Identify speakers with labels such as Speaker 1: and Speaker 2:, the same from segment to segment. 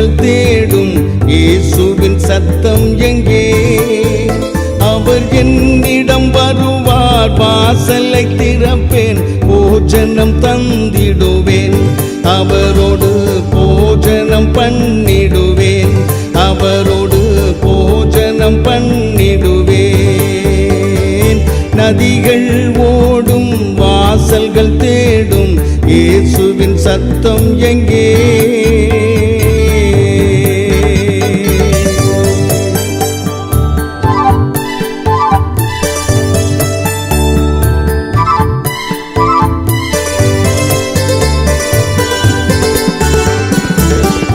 Speaker 1: வாசல்கள் தேடும் இயேசுவின் சத்தம் எங்கே? அவர் என்னிடம் வருவார், வாசலை திறப்பேன், போஜனம் தந்திடுவேன், அவரோடு போஜனம் பண்ணிடுவேன், அவரோடு போஜனம் பண்ணிடுவேன். நதிகள் ஓடும் வாசல்கள் தேடும் இயேசுவின் சத்தம் எங்கே?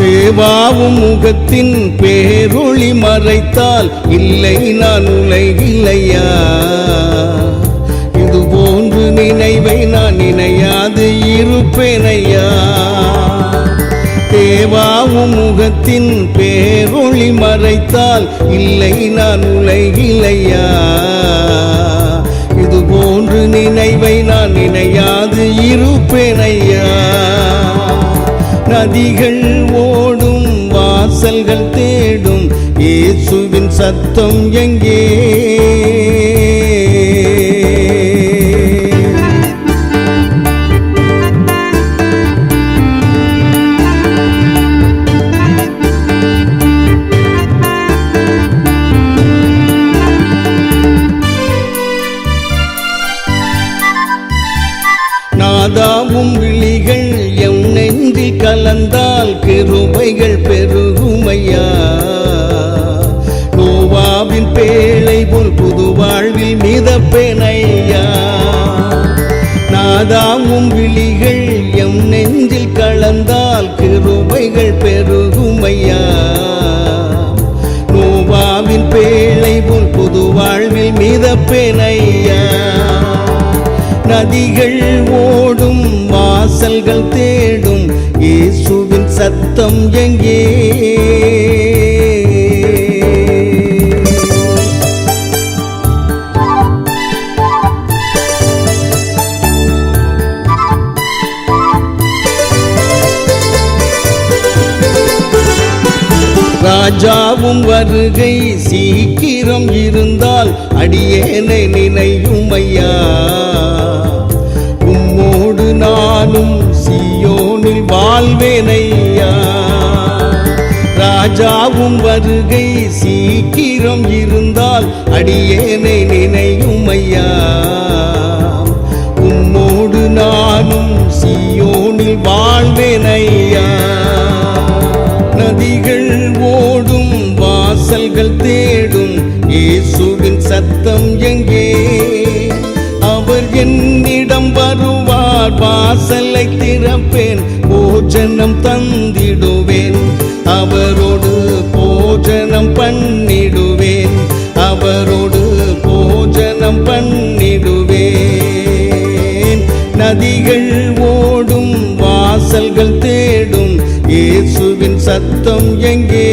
Speaker 1: தேவாவும் முகத்தின் பேரொளி மறைத்தால் இல்லை நான் உலகில்லையா? இது போன்று நினைவை நான் நினையாது இருப்பேனையா? தேவாவும் முகத்தின் பேரொளி மறைத்தால் இல்லை நான் உலகில்லையா? இது போன்று நினைவை நான் நினையாது இருப்பேனையா? நதிகள் ஓடும் வாசல்கள் தேடும் இயேசுவின் சத்தம் எங்கே? நாதாவும் விழிகள் எம் நெஞ்சில் கலந்தால் கிருபைகள் பெருகுமையா? நோவாவின் பேழை போல் புது வாழ்வில் மிதப்பேனையா? நாதாவும் விழிகள் எம் நெஞ்சில் கலந்தால் கிருபைகள் பெருகுமையா? நோவாவின் பேழை போல் புது வாழ்வில் மிதப்பேனையா? நதிகள் ஓடும் வாசல்கள் தேடும் இயேசுவின் சத்தம் எங்கே? ராஜாவும் வருகை சீக்கிரம் இருந்தால் அடியேனை நினையுமையா? உம்மோடு நானும் சீயோனில் வாழ்வேனையா? ராஜாவும் வருகை சீக்கிரம் இருந்தால் அடியேனை நினையுமையா? உம்மோடு நானும் சீயோனில் வாழ்வேனையா? நதிகள் ஓடும் வாசல்கள் தேடும் இயேசுவின் சத்தம் எங்கே? அவர் என்னிடம் வருவார், வாசலை திறப்பேன், போஜனம் தந்திடுவேன், அவரோடு போஜனம் பண்ணிடுவேன், அவரோடு போஜனம் பண்ணிடுவேன். நதிகள் ஓடும் வாசல்கள் தேடும் இயேசுவின் சத்தம் எங்கே?